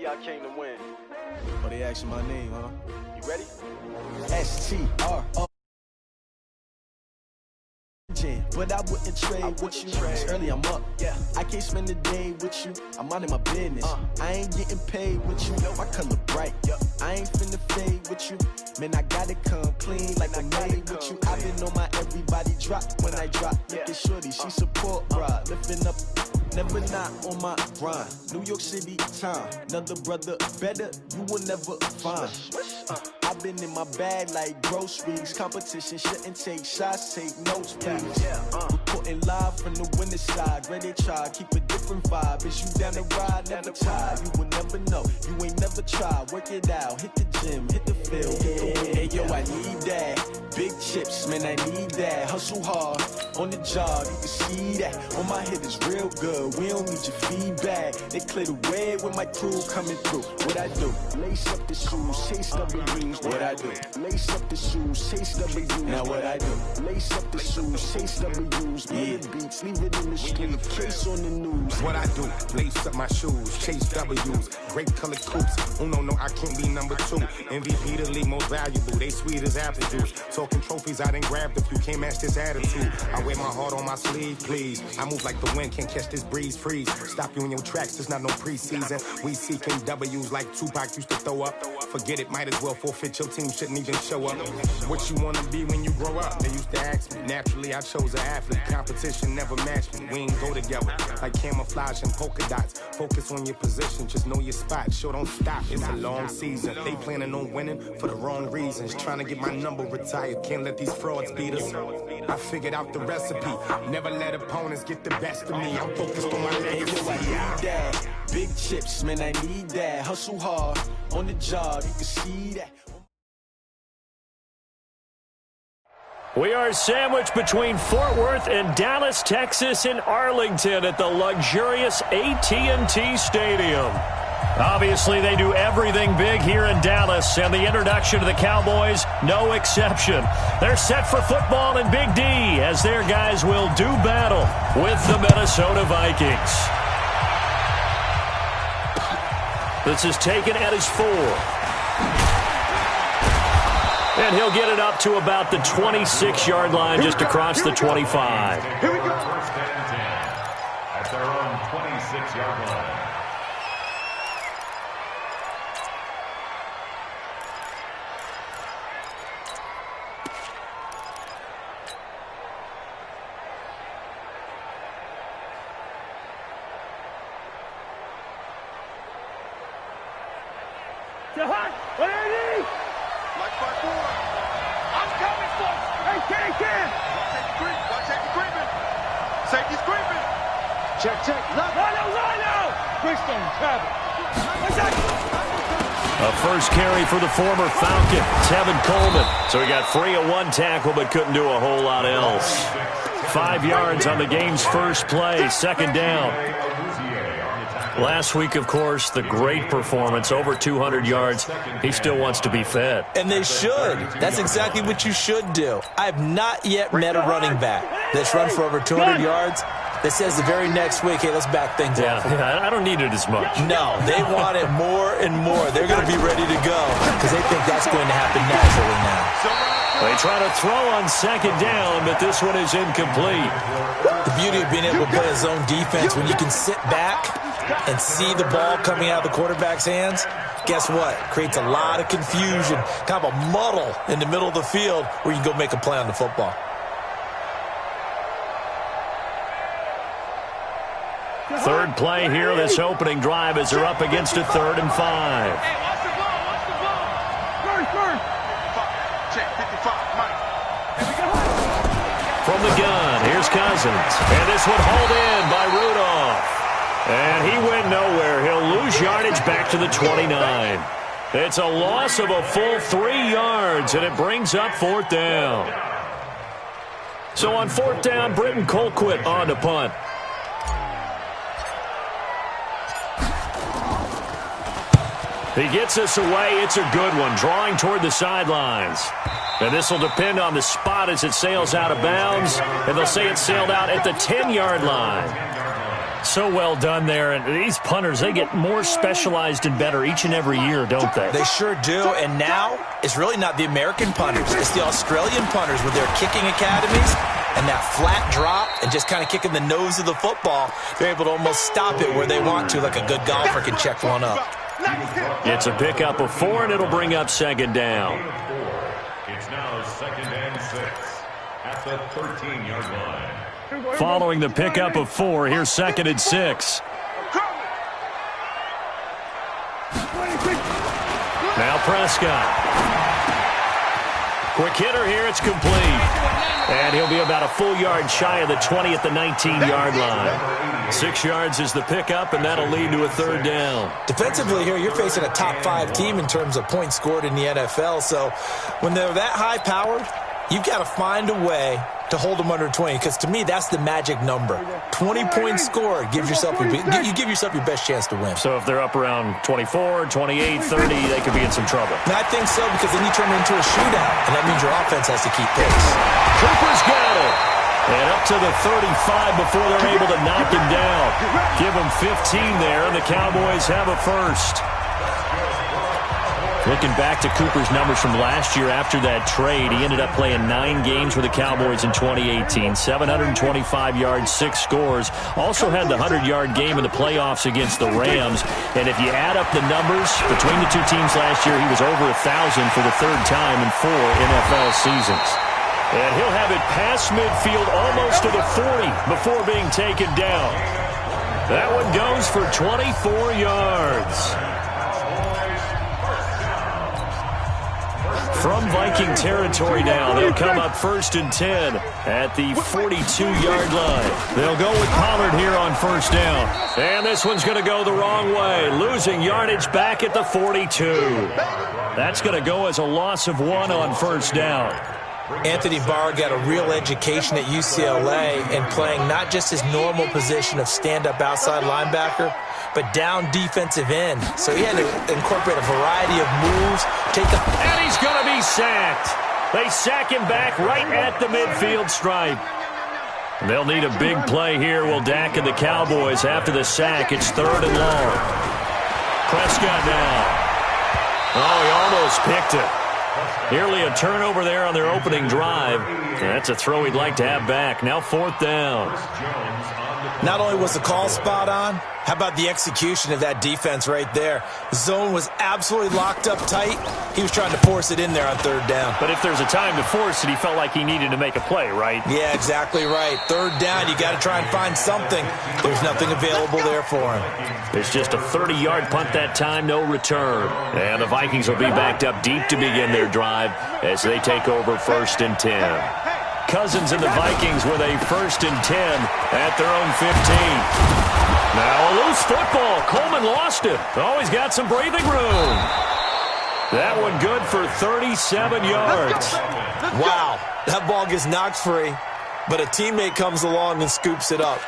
I came to win. Oh, they asking my name, huh? You ready? S-T-R-O. But I wouldn't trade with you. It's early, I'm up. Yeah. I can't spend the day with you. I'm minding my business. I ain't getting paid with you. My color bright. I ain't finna fade with you. Man, I gotta come clean like I made with you. I've been on my everybody drop when I drop. Look at shorty, she support rod. Lifting up, never not on my grind. New York City time. Another brother better, you will never find. I've been in my bag like groceries. Competition shouldn't take shots, take notes, please. Reporting live from the winning side. Ready to try, keep a different vibe. Is you down the ride, never tired. You will never know, you ain't never tried. Work it out, hit the gym, hit the field. Hey yo, I need that. Big chips, man, I need that. Hustle hard, on the job, you can see that. On my head is real good, we don't need your feedback. They clear the way with my crew coming through. What I do? Lace up the shoes, chase W's. What I do? Lace up the shoes, chase W's. Now what I do? Lace up the shoes, chase W's. Yeah. Beats, leave it in the street, case on the news. What I do? Lace up my shoes, chase W's. Great colored coops. Oh no, I can't be number 2. MVP the league most valuable. They sweet as apple juice. Talking trophies, I done grabbed a few. Can't match this attitude. I wear my heart on my sleeve, please. I move like the wind, can't catch this breeze. Freeze. Stop you in your tracks. There's not no preseason. We seeking W's like Tupac used to throw up. Forget it, might as well forfeit. Your team shouldn't even show up. What you wanna be when you grow up? They used to ask me. Naturally, I chose an athlete. Competition never matched me. We ain't go together like camouflage and polka dots. Focus on your position, just know your spot. Sure, don't stop. It's a long season. They planning on winning for the wrong reasons. Trying to get my number retired. Can't let these frauds beat us. I figured out the recipe. Never let opponents get the best of me. I'm focused on my legacy. I need that. Big chips, man, I need that. Hustle hard, on the job, you can see that. We are sandwiched between Fort Worth and Dallas, Texas, and Arlington at the luxurious AT&T Stadium. Obviously, they do everything big here in Dallas, and the introduction to the Cowboys, no exception. They're set for football in Big D, as their guys will do battle with the Minnesota Vikings. This is taken at his 4. And he'll get it up to about the 26-yard line, just across the 25. Here we go. First and 10 at their own 26-yard line. What do you need? Like my boy. I'm coming, folks. Hey, Ken. Safety creeping. Safety's creeping. Check. Rhino. Freestone, travel. What's that? A first carry for the former Falcon, Tevin Coleman. So he got free of one tackle but couldn't do a whole lot else. 5 yards on the game's first play, second down. Last week, of course, the great performance, over 200 yards. He still wants to be fed. And they should. That's exactly what you should do. I have not yet met a running back that's run for over 200 yards that says the very next week, hey, let's back things up. Yeah, I don't need it as much. No, they want it more and more. They're going to be ready to go because they think that's going to happen naturally now. They try to throw on second down, but this one is incomplete. The beauty of being able to play a zone defense, when you can sit back and see the ball coming out of the quarterback's hands, guess what? Creates a lot of confusion, kind of a muddle in the middle of the field where you can go make a play on the football. Third play here, this opening drive, as they're up against a 3rd and 5. Hey, watch the ball. First. Check, 55, Mike. From the gun, here's Cousins. And this one hauled in by Rudolph. And he went nowhere. He'll lose yardage back to the 29. It's a loss of a full 3 yards, and it brings up 4th down. So on 4th down, Britton Colquitt on to punt. He gets us away. It's a good one, drawing toward the sidelines. And this will depend on the spot as it sails out of bounds. And they'll say it sailed out at the 10-yard line. So well done there. And these punters, they get more specialized and better each and every year, don't they? They sure do. And now it's really not the American punters. It's the Australian punters with their kicking academies and that flat drop and just kind of kicking the nose of the football. They're able to almost stop it where they want to, like a good golfer can check one up. It's a pickup of 4, and it'll bring up second down. It's now 2nd and 6 at the 13-yard line. Following the pickup of 4, here's 2nd and 6. Now Prescott. Quick hitter here, it's complete. And he'll be about a full yard shy of the 20 at the 19-yard line. 6 yards is the pickup, and that'll lead to a 3rd down. Defensively here, you're facing a top 5 team in terms of points scored in the NFL. So when they're that high-powered, you've got to find a way to hold them under 20, because to me, that's the magic number. 20 points scored, you give yourself your best chance to win. So if they're up around 24, 28, 30, they could be in some trouble. And I think so, because then you turn it into a shootout, and that means your offense has to keep pace. Cooper's got it. And up to the 35 before they're able to knock him down. Give him 15 there, and the Cowboys have a first. Looking back to Cooper's numbers from last year after that trade, he ended up playing 9 games for the Cowboys in 2018. 725 yards, 6 scores. Also had the 100-yard game in the playoffs against the Rams. And if you add up the numbers between the two teams last year, he was over 1,000 for the 3rd time in 4 NFL seasons. And he'll have it past midfield almost to the 40 before being taken down. That one goes for 24 yards. From Viking territory now, they'll come up 1st and 10 at the 42-yard line. They'll go with Pollard here on 1st down. And this one's going to go the wrong way, losing yardage back at the 42. That's going to go as a loss of 1 on 1st down. Anthony Barr got a real education at UCLA and playing not just his normal position of stand-up outside linebacker, but down defensive end. So he had to incorporate a variety of moves. And he's going to be sacked. They sack him back right at the midfield stripe. They'll need a big play here. Will Dak and the Cowboys after the sack. It's 3rd and long. Prescott now. Oh, he almost picked it. Nearly a turnover there on their opening drive. That's a throw he'd like to have back. Now 4th down. Not only was the call spot on, how about the execution of that defense right there? The zone was absolutely locked up tight. He was trying to force it in there on 3rd down. But if there's a time to force it, he felt like he needed to make a play, right? Yeah, exactly right. 3rd down, you got to try and find something. There's nothing available there for him. It's just a 30-yard punt that time, no return. And the Vikings will be backed up deep to begin their drive as they take over 1st and 10. Cousins and the Vikings with a 1st and 10 at their own 15. Now a loose football. Coleman lost it. Oh, he's got some breathing room. That one good for 37 yards. Wow, that ball gets knocked free, but a teammate comes along and scoops it up.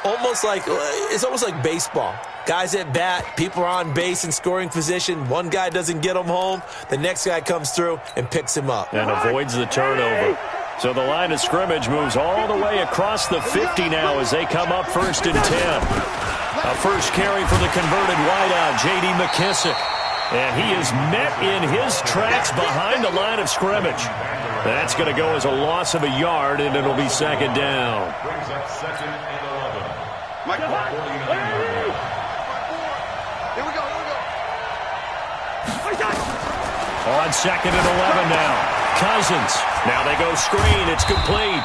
It's almost like baseball. Guys at bat, people are on base in scoring position. One guy doesn't get him home. The next guy comes through and picks him up. And avoids the turnover. So the line of scrimmage moves all the way across the 50 now as they come up 1st and 10. A first carry for the converted wideout, J.D. McKissick. And he is met in his tracks behind the line of scrimmage. That's going to go as a loss of a yard, and it'll be 2nd down. Brings up 2nd and 11. Mike, here we go. On 2nd and 11 now. Cousins. Now they go screen. It's complete.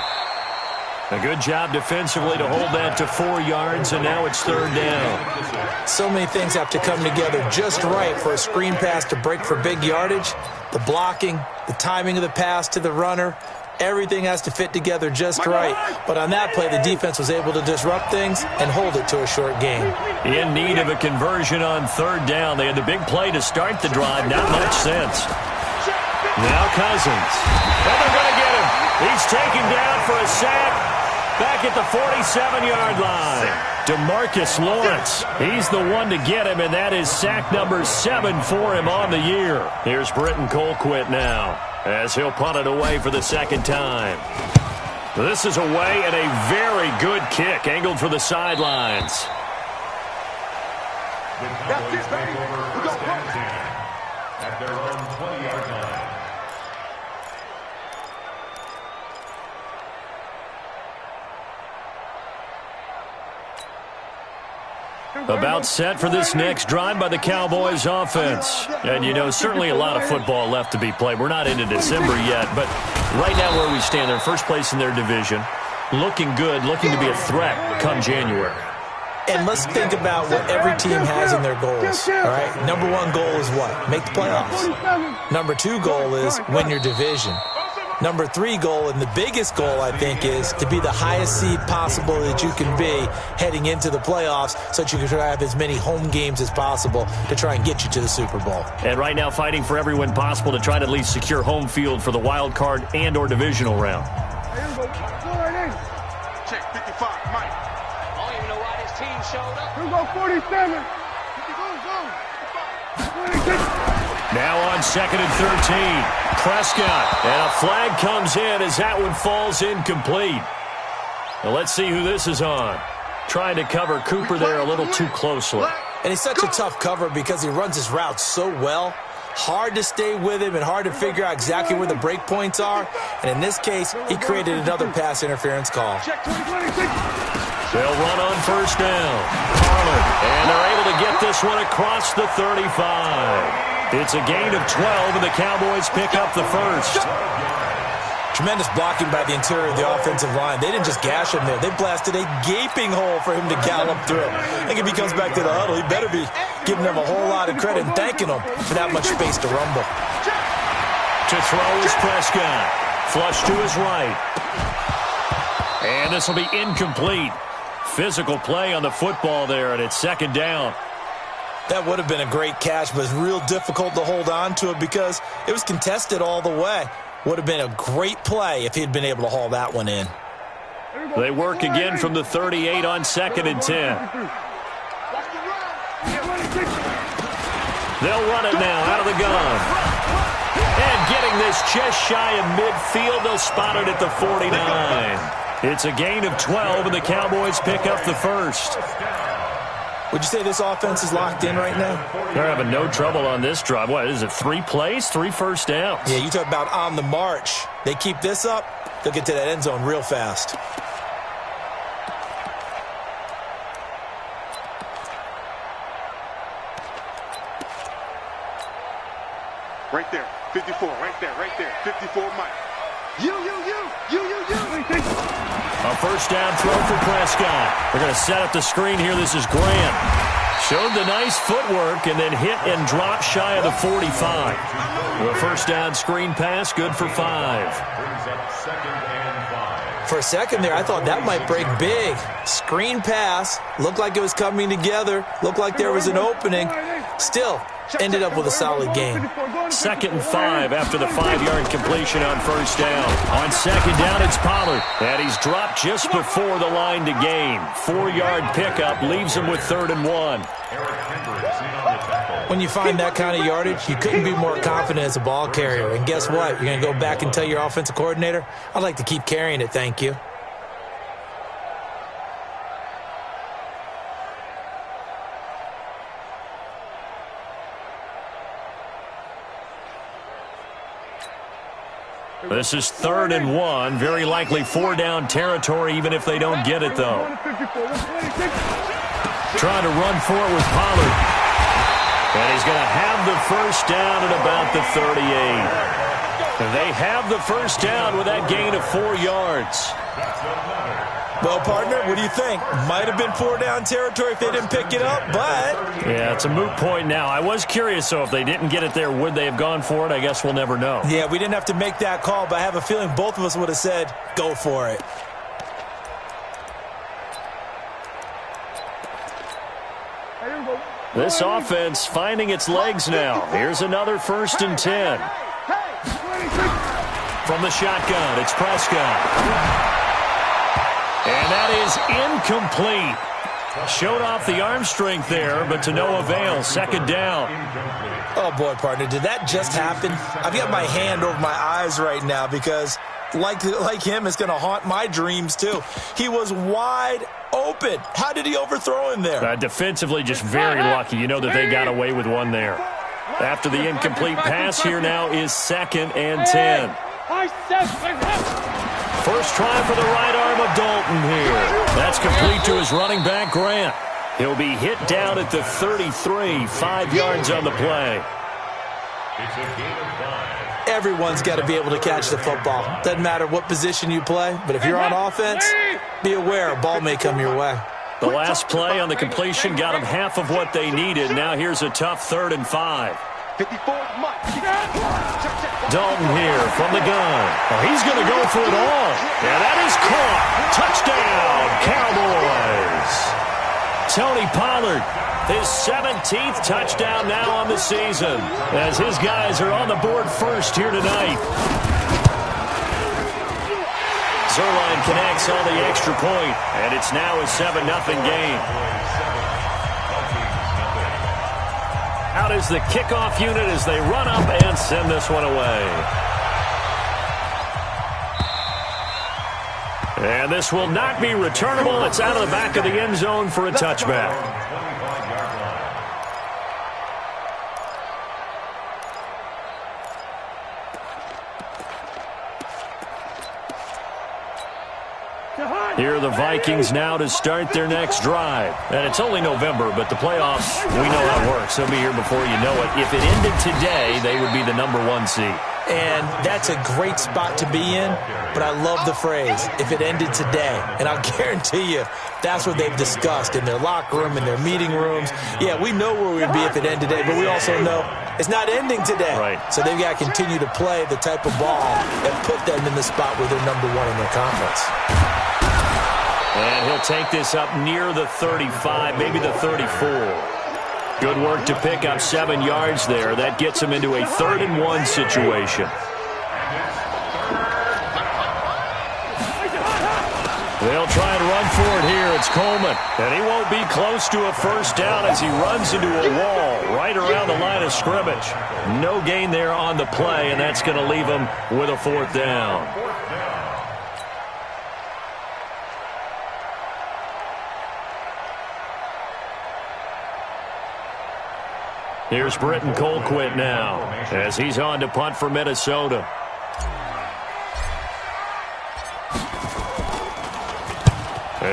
A good job defensively to hold that to 4 yards, and now it's 3rd down. So many things have to come together just right for a screen pass to break for big yardage. The blocking, the timing of the pass to the runner, everything has to fit together just right. But on that play, the defense was able to disrupt things and hold it to a short game. In need of a conversion on 3rd down. They had the big play to start the drive. Not much sense. Now Cousins. And they're going to get him. He's taken down for a sack. Back at the 47-yard line. DeMarcus Lawrence. He's the one to get him, and that is sack number 7 for him on the year. Here's Britton Colquitt now as he'll punt it away for the 2nd time. This is away and a very good kick angled for the sidelines. The Cowboys take over first and 10 at their own 20-yard line. About set for this next drive by the Cowboys offense. And, you know, certainly a lot of football left to be played. We're not into December yet, but right now where we stand, they're first place in their division. Looking good, looking to be a threat come January. And let's think about what every team has in their goals, all right? Number one goal is what? Make the playoffs. Number two goal is win your division. Number three goal, and the biggest goal, I think, is to be the highest seed possible that you can be heading into the playoffs so that you can try to have as many home games as possible to try and get you to the Super Bowl. And right now fighting for every win possible to try to at least secure home field for the wild card and or divisional round. Check 55, Mike. I don't even know why this team showed up. Here we go, 47. Now on 2nd and 13. Prescott. And a flag comes in as that one falls incomplete. Well, let's see who this is on. Trying to cover Cooper there a little too closely. And he's such a tough cover because he runs his route so well. Hard to stay with him and hard to figure out exactly where the break points are. And in this case, he created another pass interference call. They'll run on first down. Harlan. And they're able to get this one across the 35. It's a gain of 12, and the Cowboys pick up the first. Tremendous blocking by the interior of the offensive line. They didn't just gash him there. They blasted a gaping hole for him to gallop through. I think if he comes back to the huddle, he better be giving them a whole lot of credit and thanking them for that much space to rumble. To throw is Prescott. Flush to his right. And this will be incomplete. Physical play on the football there, and it's second down. That would have been a great catch, but it's real difficult to hold on to it because it was contested all the way. Would have been a great play if he'd been able to haul that one in. They work again from the 38 on 2nd and 10. They'll run it now out of the gun. And getting this just shy of midfield, they'll spot it at the 49. It's a gain of 12, and the Cowboys pick up the first. Would you say this offense is locked in right now? They're having no trouble on this drive. What is it, 3 plays, 3 first downs? Yeah, you talk about on the march. They keep this up, they'll get to that end zone real fast. Right there, 54, right there, 54, Mike. You. A first down throw for Prescott. They're going to set up the screen here. This is Grant. Showed the nice footwork and then hit and drop shy of the 45. The first down screen pass, good for 5. Brings up 2nd and 5. For a second there, I thought that might break big. Screen pass, looked like it was coming together, looked like there was an opening. Still, ended up with a solid gain. 2nd and 5 after the 5-yard completion on first down. On second down, it's Pollard. And he's dropped just before the line to gain. 4-yard pickup leaves him with 3rd and 1. When you find that kind of yardage, you couldn't be more confident as a ball carrier. And guess what? You're going to go back and tell your offensive coordinator, I'd like to keep carrying it, thank you. This is 3rd and 1. Very likely 4-down territory, even if they don't get it, though. Trying to run for it with Pollard. And he's going to have the first down at about the 38. And they have the first down with that gain of 4 yards. Well, partner, what do you think? Might have been 4-down territory if they didn't pick it up, but... Yeah, it's a moot point now. I was curious, so if they didn't get it there, would they have gone for it? I guess we'll never know. Yeah, we didn't have to make that call, but I have a feeling both of us would have said, go for it. This offense finding its legs now. Here's another 1st and 10. From the shotgun, it's Prescott. And that is incomplete. Showed off the arm strength there, but to no avail. 2nd down. Oh, boy, partner, did that just happen? I've got my hand over my eyes right now because like him is going to haunt my dreams, too. He was wide open. How did he overthrow him there? Defensively, just very lucky. You know that they got away with one there. After the incomplete pass, here now is 2nd and 10. First try for the right arm of Dalton here. That's complete to his running back, Grant. He'll be hit down at the 33, 5 yards on the play. It's a gain of 5. Everyone's got to be able to catch the football. Doesn't matter what position you play, but if you're on offense, be aware a ball may come your way. The last play on the completion got them half of what they needed. Now here's a tough 3rd and 5. 54 Mike. Dalton here from the gun. Oh, he's going to go for it all. And that is caught. Touchdown, Cowboys. Tony Pollard, his 17th touchdown now on the season, as his guys are on the board first here tonight. Zerline connects on the extra point, and it's now a 7-0 game. Out is the kickoff unit as they run up and send this one away. And this will not be returnable. It's out of the back of the end zone for a touchback. Here are the Vikings now to start their next drive. And it's only November, but the playoffs, we know how it works. They'll be here before you know it. If it ended today, they would be the #1 seed. And that's a great spot to be in, but I love the phrase, if it ended today. And I'll guarantee you, that's what they've discussed in their locker room, in their meeting rooms. Yeah, we know where we'd be if it ended today, but we also know it's not ending today. Right. So they've got to continue to play the type of ball that put them in the spot where they're #1 in their conference. And he'll take this up near the 35, maybe the 34. Good work to pick up 7 yards there. That gets him into a 3rd and 1 situation. They'll try and run for it here. It's Coleman. And he won't be close to a first down as he runs into a wall right around the line of scrimmage. No gain there on the play, and that's going to leave him with a 4th down. Here's Britton Colquitt now as he's on to punt for Minnesota.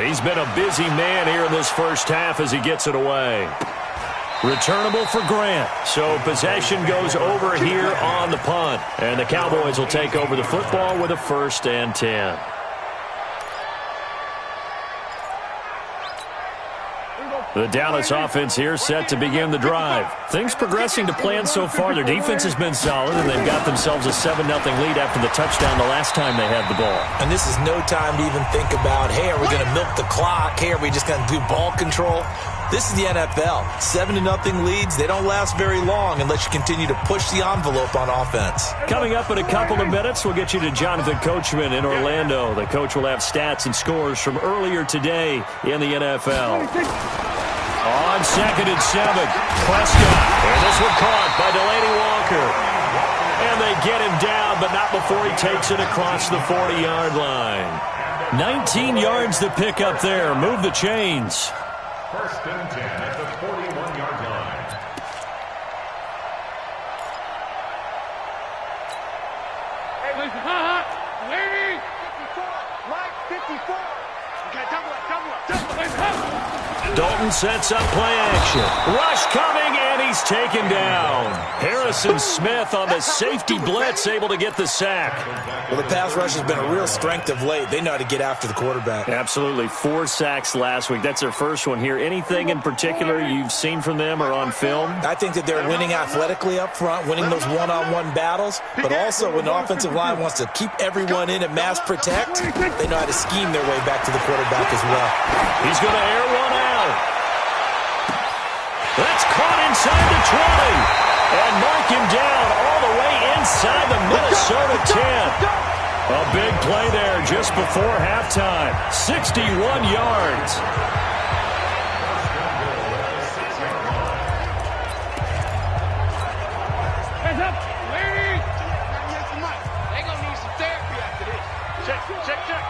He's been a busy man here in this first half as he gets it away. Returnable for Grant. So possession goes over here on the punt. And the Cowboys will take over the football with a 1st and 10. The Dallas offense here set to begin the drive. Things progressing to plan so far. Their defense has been solid, and they've got themselves a 7-0 lead after the touchdown the last time they had the ball. And this is no time to even think about, hey, are we going to milk the clock? Hey, are we just going to do ball control? This is the NFL. 7-0 leads, they don't last very long unless you continue to push the envelope on offense. Coming up in a couple of minutes, we'll get you to Jonathan Coachman in Orlando. The coach will have stats and scores from earlier today in the NFL. On 2nd and 7, Prescott. And this one caught by Delaney Walker. And they get him down, but not before he takes it across the 40-yard line. 19 yards to pick up there. Move the chains. 1st and 10 at the 41-yard line. Hey, listen, lady! 54, Mike, 54. Okay, double up. Dalton sets up play action. Rush coming, and he's taken down. Harrison Smith on the safety blitz, able to get the sack. Well, the pass rush has been a real strength of late. They know how to get after the quarterback. Absolutely. 4 sacks last week. That's their first one here. Anything in particular you've seen from them or on film? I think that they're winning athletically up front, winning those one-on-one battles, but also when the offensive line wants to keep everyone in and mass protect, they know how to scheme their way back to the quarterback as well. He's going to air one out. That's caught inside the 20. And mark him down all the way inside the Minnesota 10. A big play there just before halftime. 61 yards. Hands up, lady! They're going to need some therapy after this. Check.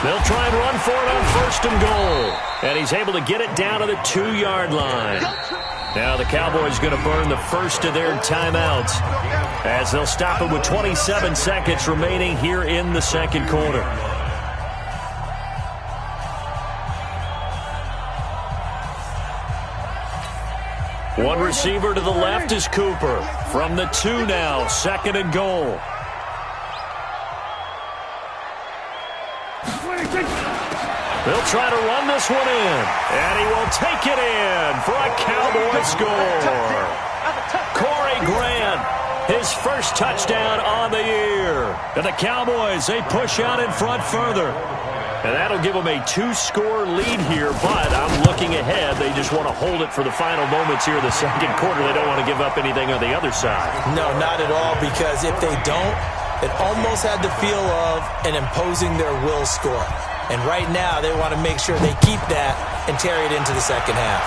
They'll try and run for it on 1st and goal. And he's able to get it down to the 2-yard line. Now the Cowboys going to burn the first of their timeouts as they'll stop it with 27 seconds remaining here in the second quarter. One receiver to the left is Cooper. From the 2 now, 2nd and goal. They'll try to run this one in, and he will take it in for a Cowboy score. Corey Grant, his first touchdown on the year. And the Cowboys, they push out in front further. And that'll give them a 2-score lead here, but I'm looking ahead. They just want to hold it for the final moments here in the second quarter. They don't want to give up anything on the other side. No, not at all, because if they don't, it almost had the feel of an imposing their will score. And right now, they want to make sure they keep that and carry it into the second half.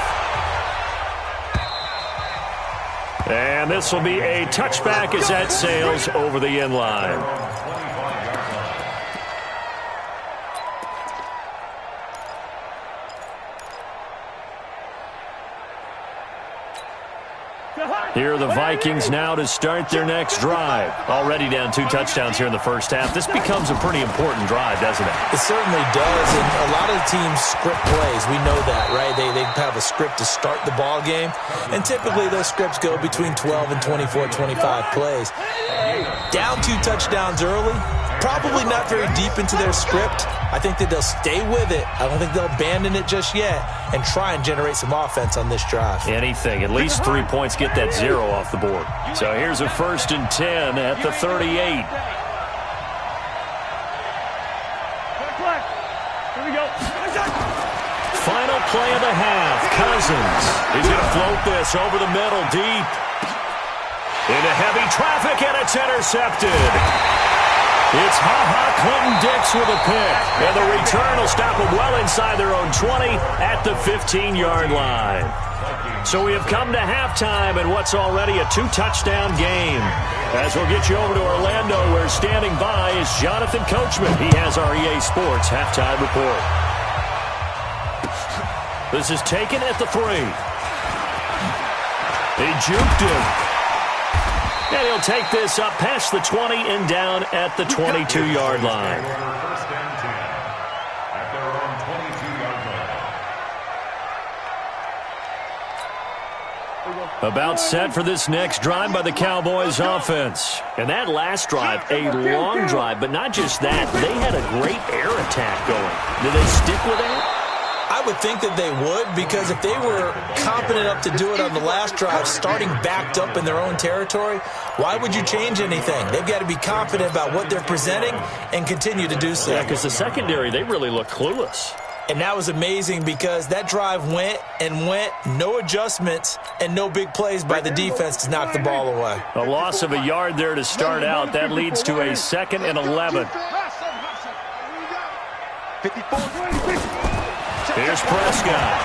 And this will be a touchback as that sails over the end line. Here are the Vikings now to start their next drive. Already down 2 touchdowns here in the first half. This becomes a pretty important drive, doesn't it? It certainly does, and a lot of the teams script plays. We know that, right? They have a script to start the ball game, and typically those scripts go between 12 and 24, 25 plays. Down 2 touchdowns early, probably not very deep into their script. I think that they'll stay with it. I don't think they'll abandon it just yet and try and generate some offense on this drive. Anything. At least 3 points, get that 0 off the board. So here's a 1st and 10 at the 38. Here we go. Final play of the half. Cousins. He's going to float this over the middle deep. Into heavy traffic, and it's intercepted. It's Clinton Dix with a pick. And the return will stop them well inside their own 20 at the 15-yard line. So we have come to halftime in what's already a 2-touchdown game. As we'll get you over to Orlando, where standing by is Jonathan Coachman. He has our EA Sports halftime report. This is taken at the 3. He juked him. And he'll take this up past the 20 and down at the 22-yard line. First and 10 at their own 22-yard line. About set for this next drive by the Cowboys offense. And that last drive, a long drive, but not just that. They had a great air attack going. Did they stick with that? I would think that they would, because if they were competent enough to do it on the last drive, starting backed up in their own territory, why would you change anything? They've got to be confident about what they're presenting and continue to do so. Yeah, because the secondary, they really look clueless. And that was amazing, because that drive went and went, no adjustments, and no big plays by the defense to knock the ball away. A loss of a yard there to start out. That leads to a 2nd and 11. 54. Here's Prescott.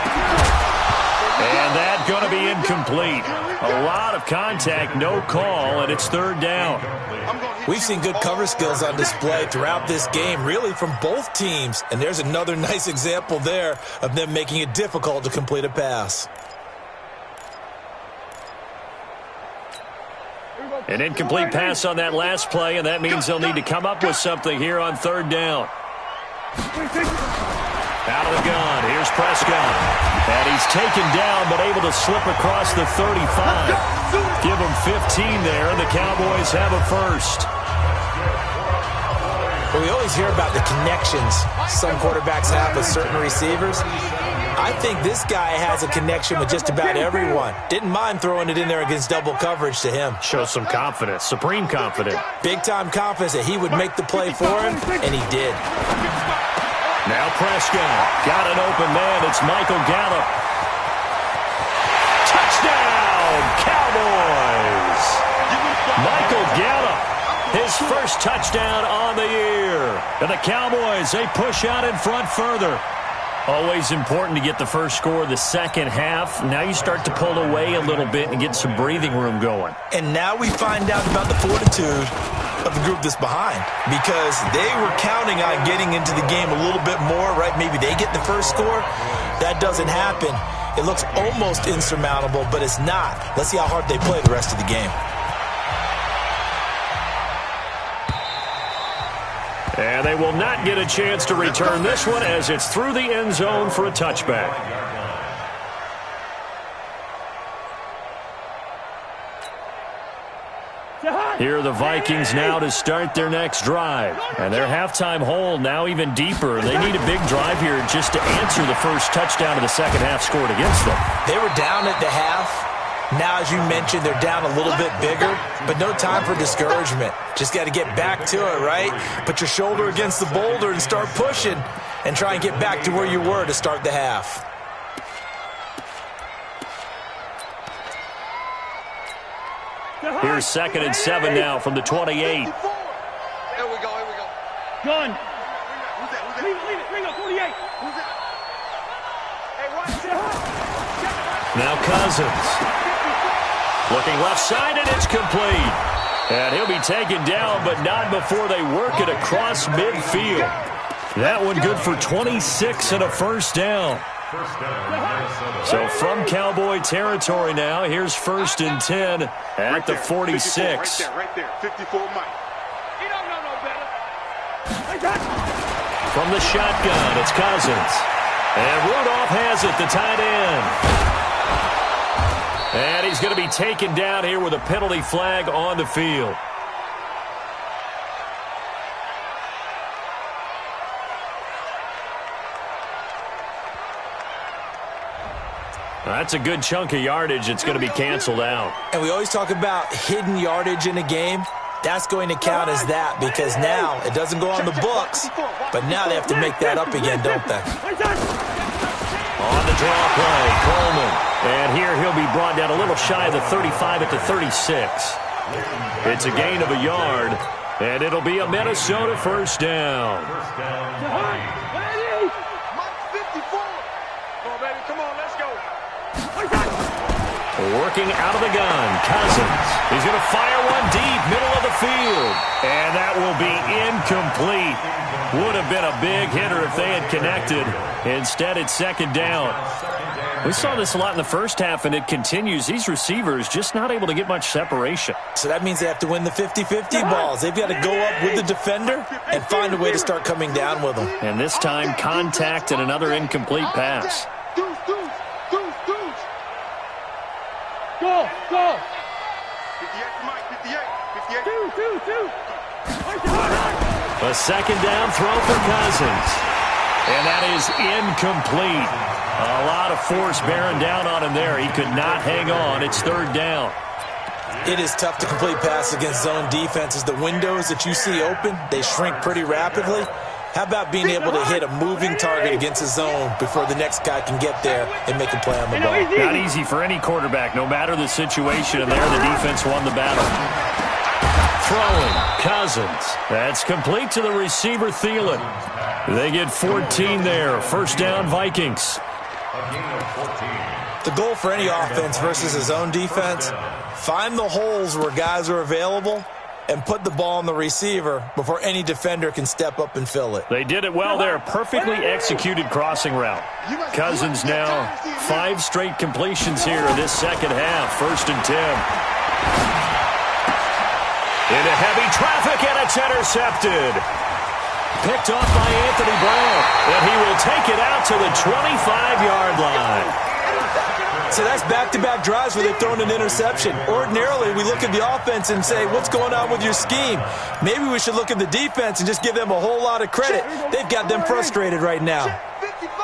And that's going to be incomplete. A lot of contact, no call, and it's 3rd down. We've seen good cover skills on display throughout this game, really from both teams. And there's another nice example there of them making it difficult to complete a pass. An incomplete pass on that last play, and that means they'll need to come up with something here on 3rd down. Out of the gun, here's Prescott. And he's taken down, but able to slip across the 35. Give him 15 there, and the Cowboys have a first. Well, we always hear about the connections some quarterbacks have with certain receivers. I think this guy has a connection with just about everyone. Didn't mind throwing it in there against double coverage to him. Shows some confidence, supreme confidence. Big-time confidence that he would make the play for him, and he did. Now Prescott got an open man. It's Michael Gallup. Touchdown, Cowboys! Michael Gallup, his first touchdown on the year. And the Cowboys, they push out in front further. Always important to get the first score of the second half. Now you start to pull away a little bit and get some breathing room going. And now we find out about the fortitude of the group that's behind, because they were counting on getting into the game a little bit more, right? Maybe they get the first score. That doesn't happen. It looks almost insurmountable, but it's not. Let's see how hard they play the rest of the game. And they will not get a chance to return this one as it's through the end zone for a touchback. Here are the Vikings now to start their next drive. And their halftime hole now even deeper. They need a big drive here just to answer the first touchdown of the second half scored against them. They were down at the half. Now, as you mentioned, they're down a little bit bigger, but no time for discouragement. Just got to get back to it, right? Put your shoulder against the boulder and start pushing and try and get back to where you were to start the half. Here's 2nd and 7 now from the 28. Here we go. Gun. Who's that? Leave it. Bring up 48. Who's that? Hey, watch it. Now Cousins. Looking left side, and it's complete. And he'll be taken down, but not before they work it across midfield. That one good for 26 and a first down. So from Cowboy territory now, here's 1st and 10 at the 46. Right there, 54 Mike. He don't know no better. From the shotgun, it's Cousins. And Rudolph has it, the tight end. And he's going to be taken down here with a penalty flag on the field. That's a good chunk of yardage. It's going to be canceled out. And we always talk about hidden yardage in a game. That's going to count as that, because now it doesn't go on the books, but now they have to make that up again, don't they? On the draw play, Coleman. And here he'll be brought down a little shy of the 35 at the 36. It's a gain of a yard, and it'll be a Minnesota first down. Working out of the gun, Cousins. He's going to fire one deep, middle of the field. And that will be incomplete. Would have been a big hitter if they had connected. Instead, it's 2nd down. We saw this a lot in the first half, and it continues. These receivers just not able to get much separation. So that means they have to win the 50-50 balls. They've got to go up with the defender and find a way to start coming down with them. And this time, contact and another incomplete pass. Go. 58 Mike, 58. 58. Two. A 2nd down throw for Cousins. And that is incomplete. A lot of force bearing down on him there. He could not hang on. It's 3rd down. It is tough to complete passes against zone defenses. The windows that you see open, they shrink pretty rapidly. How about being able to hit a moving target against a zone before the next guy can get there and make a play on the ball? Not easy for any quarterback, no matter the situation. And there, the defense won the battle. Throwing, Cousins. That's complete to the receiver, Thielen. They get 14 there. First down, Vikings. The goal for any offense versus a zone defense, find the holes where guys are available and put the ball on the receiver before any defender can step up and fill it. They did it well there. Perfectly executed crossing route. Cousins now 5 straight completions here in this second half. 1st and 10. Into heavy traffic, and it's intercepted. Picked off by Anthony Brown, and he will take it out to the 25-yard line. So that's back-to-back drives where they've thrown an interception. Ordinarily, we look at the offense and say, what's going on with your scheme? Maybe we should look at the defense and just give them a whole lot of credit. They've got them frustrated right now.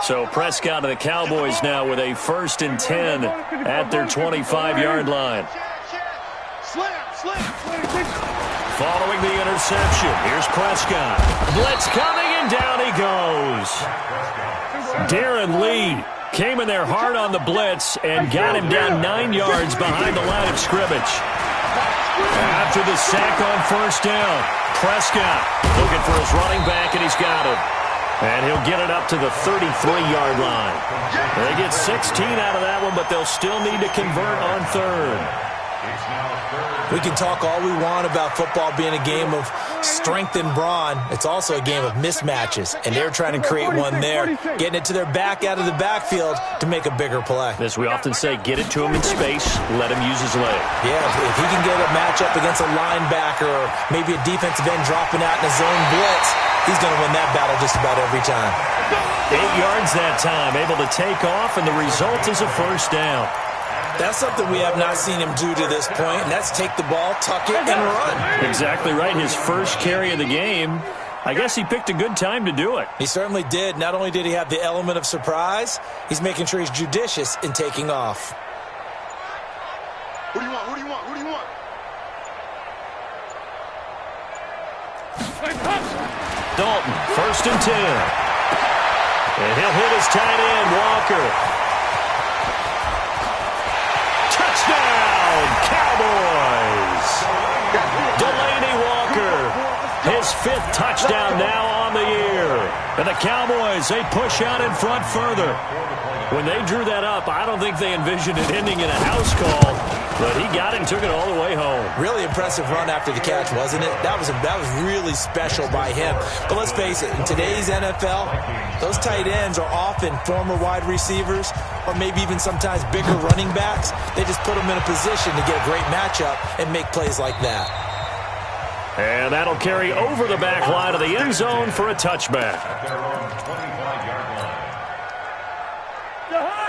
So Prescott and the Cowboys now with a 1st and 10 at their 25-yard line. Following the interception, here's Prescott. Blitz coming, and down he goes. Darren Lee came in there hard on the blitz and got him down 9 yards behind the line of scrimmage. After the sack on 1st down, Prescott looking for his running back, and he's got him. And he'll get it up to the 33-yard line. They get 16 out of that one, but they'll still need to convert on third. We can talk all we want about football being a game of strength and brawn. It's also a game of mismatches, and they're trying to create one there, getting it to their back out of the backfield to make a bigger play. As we often say, get it to him in space, let him use his leg. Yeah, if he can get a matchup against a linebacker or maybe a defensive end dropping out in a zone blitz, he's going to win that battle just about every time. 8 yards that time, able to take off, and the result is a first down. That's something we have not seen him do to this point, and that's take the ball, tuck it, and run. Exactly right. His first carry of the game. I guess he picked a good time to do it. He certainly did. Not only did he have the element of surprise, he's making sure he's judicious in taking off. Who do you want? Who do you want? Who do you want? Dalton, 1st and 10. And he'll hit his tight end, Walker. Touchdown, Cowboys! Delaney Walker, his 5th touchdown now on the year. And the Cowboys, they push out in front further. When they drew that up, I don't think they envisioned it ending in a house call, but he got it and took it all the way home. Really impressive run after the catch, wasn't it? That was really special by him. But let's face it, in today's NFL, those tight ends are often former wide receivers or maybe even sometimes bigger running backs. They just put them in a position to get a great matchup and make plays like that. And that'll carry over the back line of the end zone for a touchback.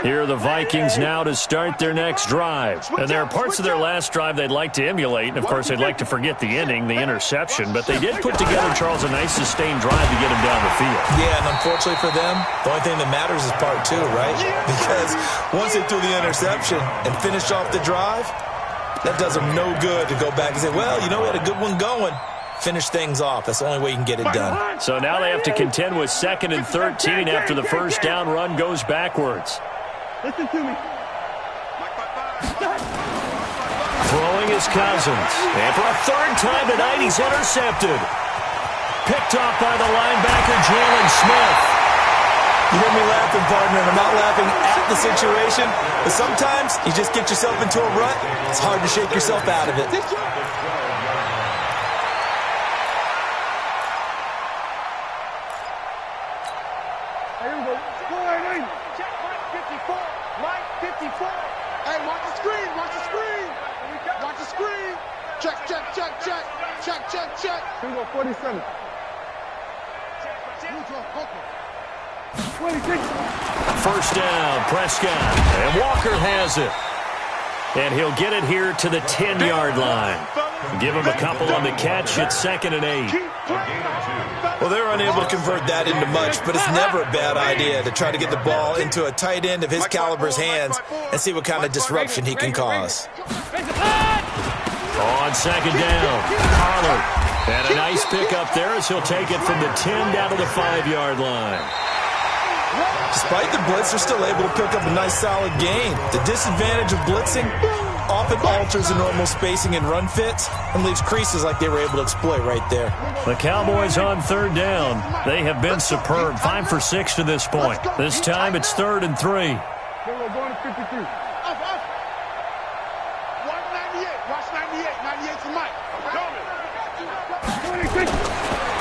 Here are the Vikings now to start their next drive. And there are parts of their last drive they'd like to emulate. And, of course, they'd like to forget the ending, the interception. But they did put together, Charles, a nice sustained drive to get him down the field. Yeah, and unfortunately for them, the only thing that matters is part 2, right? Because once they threw the interception and finished off the drive, that does them no good to go back and say, well, you know, we had a good one going. Finish things off. That's the only way you can get it done. So now they have to contend with 2nd and 13 after the first down run goes backwards. Listen to me. Throwing his Cousins. And for a 3rd time tonight, he's intercepted. Picked off by the linebacker, Jalen Smith. You hear me laughing, partner, and I'm not laughing at the situation, but sometimes you just get yourself into a rut. It's hard to shake yourself out of it. Hey, watch the screen, watch the screen. Watch the screen. Check. Here we go, 47. 26. First down, Prescott. And Walker has it. And he'll get it here to the 10-yard line. Give him a couple on the catch. It's 2nd and 8. Well, they're unable to convert that into much, but it's never a bad idea to try to get the ball into a tight end of his caliber's hands and see what kind of disruption he can cause. On 2nd down, Pollard. And a nice pick up there as he'll take it from the 10 down to the 5-yard line. Despite the blitz, they're still able to pick up a nice solid gain. The disadvantage of blitzing often alters the normal spacing and run fits and leaves creases like they were able to exploit right there. The Cowboys on 3rd down. They have been superb, 5 for 6 to this point. This time it's 3rd and 3. We're going to 53. Watch 98. Watch 98. 98 to Mike. 26.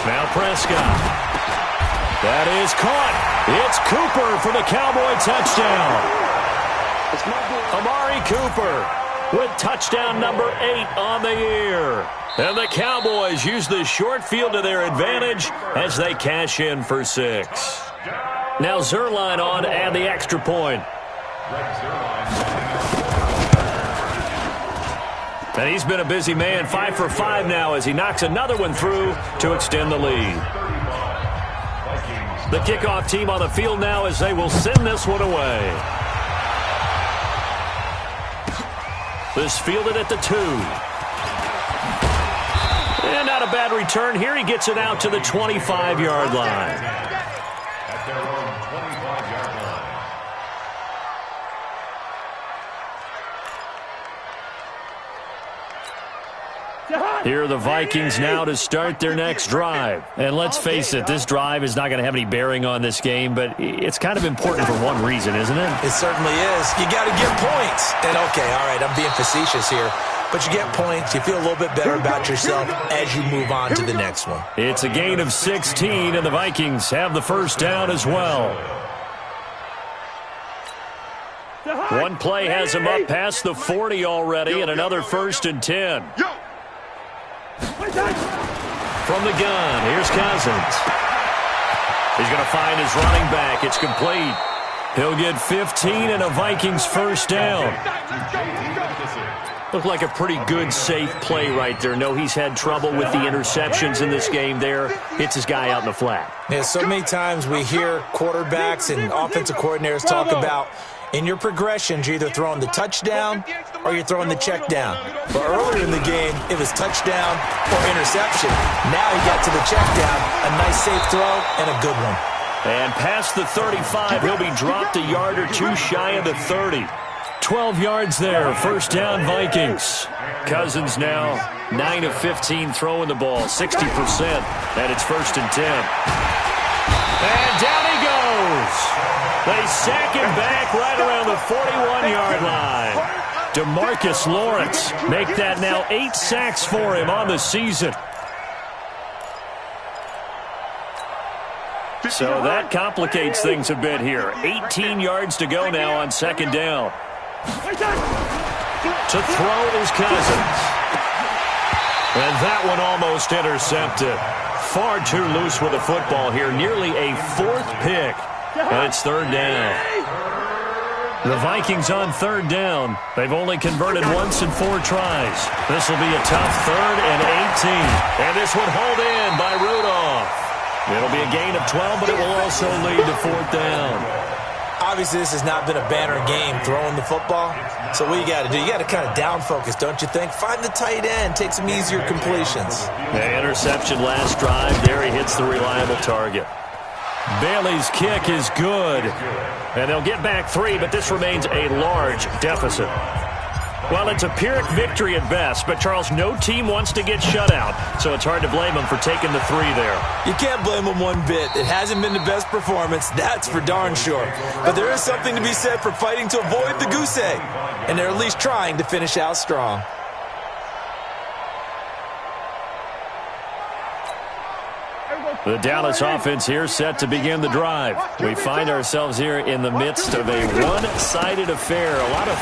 Now Prescott. That is caught. It's Cooper for the Cowboy touchdown. Amari Cooper with touchdown number 8 on the year. And the Cowboys use the short field to their advantage as they cash in for 6. Now Zerline on and the extra point. And he's been a busy man, 5 for 5 now as he knocks another one through to extend the lead. The kickoff team on the field now as they will send this one away. This fielded at the 2. And not a bad return here. He gets it out to the 25-yard line. At their own 25-yard line. Here are the Vikings now to start their next drive. And let's face it, this drive is not going to have any bearing on this game, but it's kind of important for one reason, isn't it? It certainly is. You got to get points. And, okay, all right, I'm being facetious here. But you get points, you feel a little bit better about yourself as you move on to the next one. It's a gain of 16, and the Vikings have the first down as well. One play has him up past the 40 already, and another 1st and 10. From the gun, here's Cousins. He's going to find his running back. It's complete. He'll get 15 and a Vikings first down. Looked like a pretty good, safe play right there. No, he's had trouble with the interceptions in this game there. Hits his guy out in the flat. Yeah, so many times we hear quarterbacks and offensive coordinators talk about in your progressions, you're either throwing the touchdown or you're throwing the check down. But earlier in the game, it was touchdown or interception. Now he got to the check down, a nice safe throw, and a good one. And past the 35, he'll be dropped a yard or two shy of the 30. 12 yards there, first down Vikings. Cousins now 9 of 15 throwing the ball, 60%, and it's 1st and 10. And down he goes. They sack him back right around the 41-yard line. DeMarcus Lawrence make that now 8 sacks for him on the season. So that complicates things a bit here. 18 yards to go now on 2nd down. To throw is Cousins. And that one almost intercepted. Far too loose with the football here. Nearly a 4th pick. And it's 3rd down. The Vikings on 3rd down. They've only converted once in 4 tries. This will be a tough 3rd and 18. And this one hauled in by Rudolph. It'll be a gain of 12, but it will also lead to 4th down. Obviously, this has not been a banner game throwing the football. So what you got to do, you got to kind of down focus, don't you think? Find the tight end, take some easier completions. The interception last drive. There he hits the reliable target. Bailey's kick is good. And they'll get back 3, but this remains a large deficit. Well, it's a Pyrrhic victory at best, but, Charles, no team wants to get shut out, so it's hard to blame them for taking the 3 there. You can't blame them one bit. It hasn't been the best performance, that's for darn sure. But there is something to be said for fighting to avoid the goose egg, and they're at least trying to finish out strong. The Dallas offense here set to begin the drive. We find ourselves here in the midst of a one-sided affair. A lot of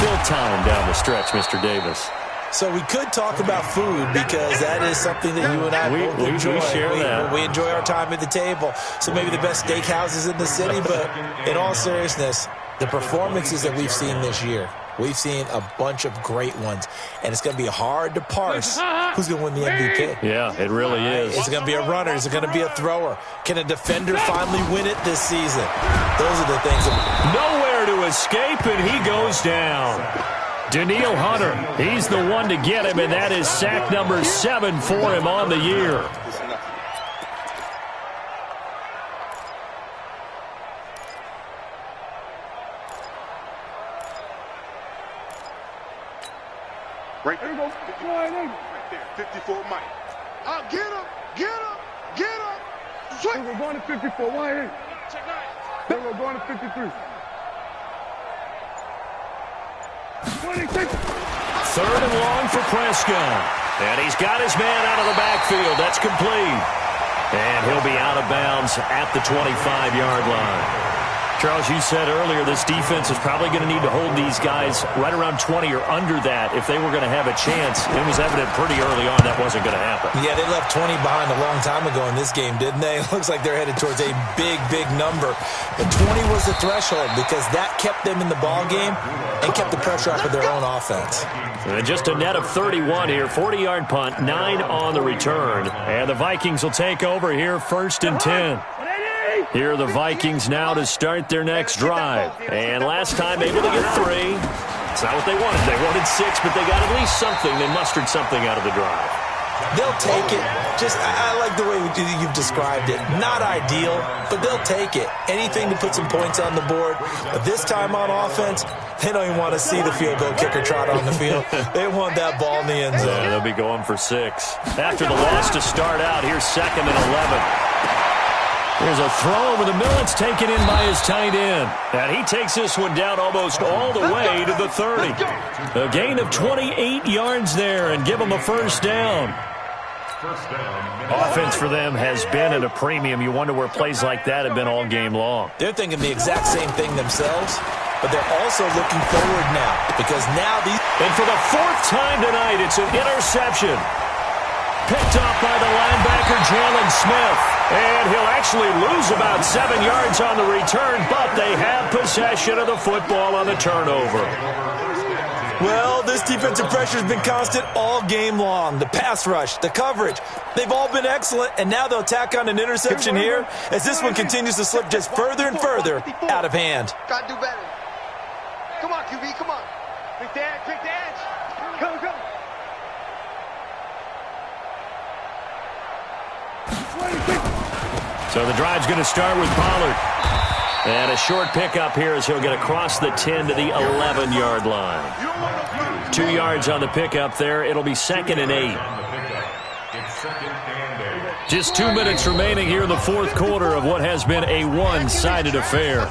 fill time down the stretch, Mr. Davis. So we could talk about food because that is something that you and I both enjoy. We share that. We enjoy our time at the table. So maybe the best steakhouses in the city, but in all seriousness, the performances that we've seen this year, we've seen a bunch of great ones, and it's going to be hard to parse who's going to win the MVP. Yeah, it really is. Is it going to be a runner? Is it going to be a thrower? Can a defender finally win it this season? Those are the things. Nowhere to escape, and he goes down. Daniil Hunter, he's the one to get him, and that is sack number 7 for him on the year. Right there. Right there. 54 Mike. Get him. Get him. Get him. Swing. We're going to 54. Why ain't? Then we're going to 53. 3rd and long for Prescott. And he's got his man out of the backfield. That's complete. And he'll be out of bounds at the 25-yard line. Charles, you said earlier this defense is probably going to need to hold these guys right around 20 or under that if they were going to have a chance. It was evident pretty early on that wasn't going to happen. Yeah, they left 20 behind a long time ago in this game, didn't they? It looks like they're headed towards a big, big number. But 20 was the threshold because that kept them in the ball game and kept the pressure off of their own offense. And just a net of 31 here, 40-yard punt, 9 on the return. And the Vikings will take over here, 1st and 10. Here are the Vikings now to start their next drive. And last time able to get 3. It's not what they wanted. They wanted 6, but they got at least something. They mustered something out of the drive. They'll take it. I like the way you've described it. Not ideal, but they'll take it. Anything to put some points on the board. But this time on offense, They don't even want to see the field goal kicker trot on the field. They want that ball in the end zone. Yeah, they'll be going for 6. After the loss to start out, here's 2nd and 11. There's a throw over the middle. It's taken in by his tight end. And he takes this one down almost all the way to the 30. A gain of 28 yards there and give him a first down. Offense for them has been at a premium. You wonder where plays like that have been all game long. They're thinking the exact same thing themselves, but they're also looking forward now because now these... And for the 4th time tonight, it's an interception. Picked off by the linebacker, Jalen Smith. And he'll actually lose about 7 yards on the return, but they have possession of the football on the turnover. Well, this defensive pressure has been constant all game long. The pass rush, the coverage, they've all been excellent, and now they'll tack on an interception here as this one continues to slip just further and further out of hand. Got to do better. Come on, QB, come on. Quick the edge. Come. So the drive's going to start with Pollard. And a short pickup here as he'll get across the 10 to the 11-yard line. 2 yards on the pickup there. It'll be 2nd and 8. Just 2 minutes remaining here in the 4th quarter of what has been a one-sided affair.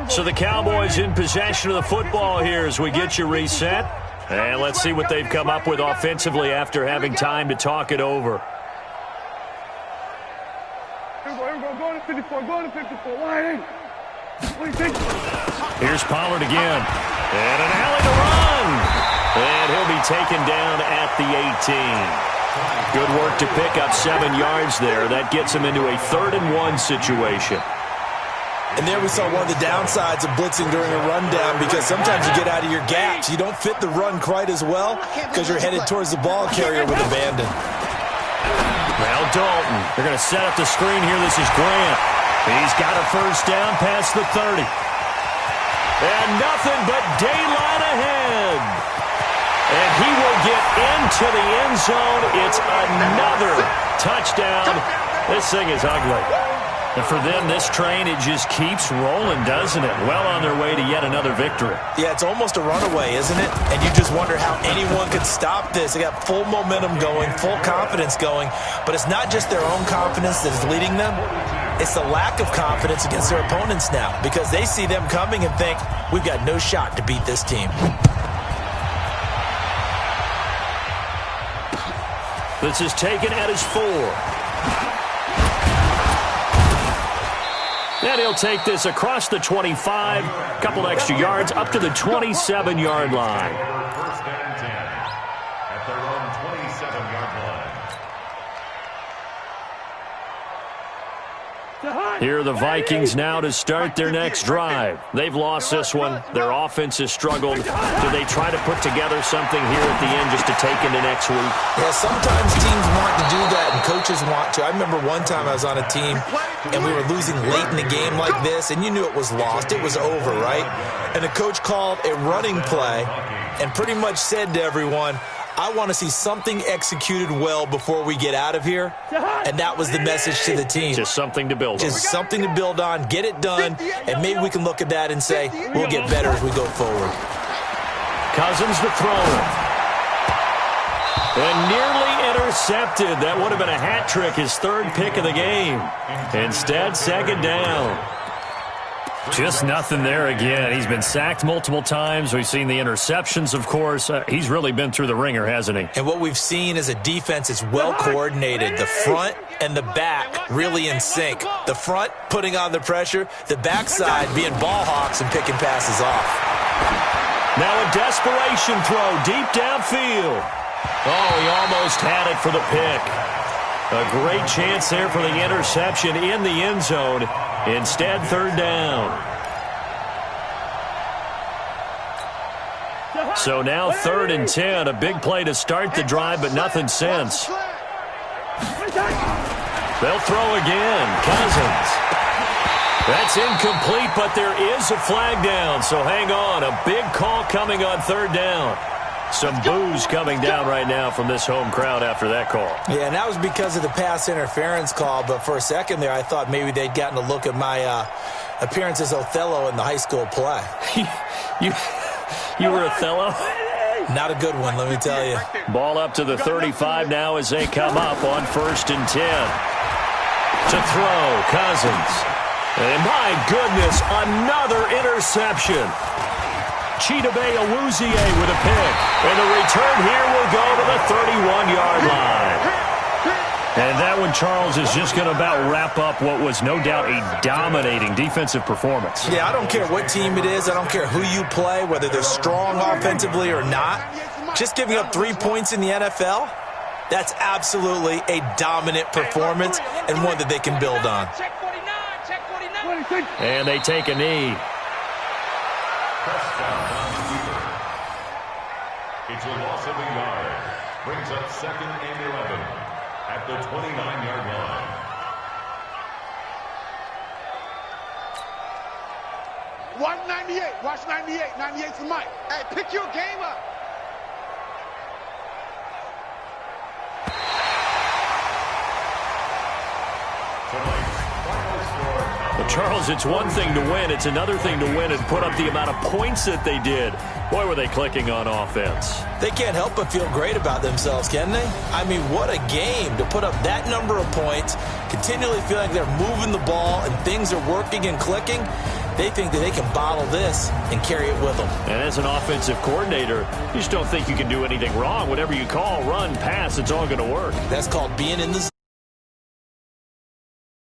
So the Cowboys in possession of the football here as we get you reset. And let's see what they've come up with offensively after having time to talk it over. Go to 54. Why? What do you think? Here's Pollard again. And an alley to run. And he'll be taken down at the 18. Good work to pick up 7 yards there. That gets him into a 3rd and 1 situation. And there we saw one of the downsides of blitzing during a rundown because sometimes you get out of your gaps. You don't fit the run quite as well because you're headed towards the ball carrier with abandon. Well, Dalton, they're going to set up the screen here. This is Grant. He's got a first down past the 30. And nothing but daylight ahead. And he will get into the end zone. It's another touchdown. This thing is ugly. And for them, this train, it just keeps rolling, doesn't it? Well on their way to yet another victory. Yeah, it's almost a runaway, isn't it? And you just wonder how anyone could stop this. They got full momentum going, full confidence going. But it's not just their own confidence that is leading them. It's the lack of confidence against their opponents now because they see them coming and think, we've got no shot to beat this team. This is taken at his 4. And he'll take this across the 25, a couple extra yards, up to the 27-yard line. First and 10 at their own 27-yard line. Here are the Vikings now to start their next drive. They've lost this one. Their offense has struggled. Do they try to put together something here at the end just to take into next week? Yeah, sometimes teams want to do that and coaches want to. I remember one time I was on a team and we were losing late in the game like this and you knew it was lost. It was over, right? And the coach called a running play and pretty much said to everyone, I want to see something executed well before we get out of here. And that was the message to the team. Just something to build on. Just something to build on, get it done, and maybe we can look at that and say, we'll get better as we go forward. Cousins to throw. And nearly intercepted. That would have been a hat trick, his 3rd pick of the game. Instead, 2nd down. Just nothing there again. He's been sacked multiple times. We've seen the interceptions, of course. He's really been through the ringer, hasn't he? And what we've seen is a defense that's well coordinated. The front and the back really in sync. The front putting on the pressure. The backside being ball hawks and picking passes off. Now a desperation throw deep downfield. Oh, he almost had it for the pick. A great chance there for the interception in the end zone. Instead, 3rd down. So now 3rd and 10. A big play to start the drive, but nothing since. They'll throw again. Cousins. That's incomplete, but there is a flag down. So hang on. A big call coming on 3rd down. Some boos coming down right now from this home crowd after that call. Yeah, and that was because of the pass interference call. But for a second there, I thought maybe they'd gotten a look at my appearance as Othello in the high school play. You were Othello? Not a good one, let me tell you. Ball up to the 35 now as they come up on 1st and 10. To throw, Cousins. And my goodness, another interception. Chidobe Awuzie with a pick. And the return here will go to the 31-yard line. And that one, Charles, is just going to about wrap up what was no doubt a dominating defensive performance. Yeah, I don't care what team it is. I don't care who you play, whether they're strong offensively or not. Just giving up 3 points in the NFL, that's absolutely a dominant performance and one that they can build on. And they take a knee. It's a loss of a yard. Brings up 2nd and 11 at the 29-yard line. Watch 98. Watch 98. 98's the mic. Hey, pick your game up. Well, Charles, it's one thing to win. It's another thing to win and put up the amount of points that they did. Boy, were they clicking on offense. They can't help but feel great about themselves, can they? I mean, what a game to put up that number of points, continually feel like they're moving the ball and things are working and clicking. They think that they can bottle this and carry it with them. And as an offensive coordinator, you just don't think you can do anything wrong. Whatever you call, run, pass, it's all going to work. That's called being in the zone.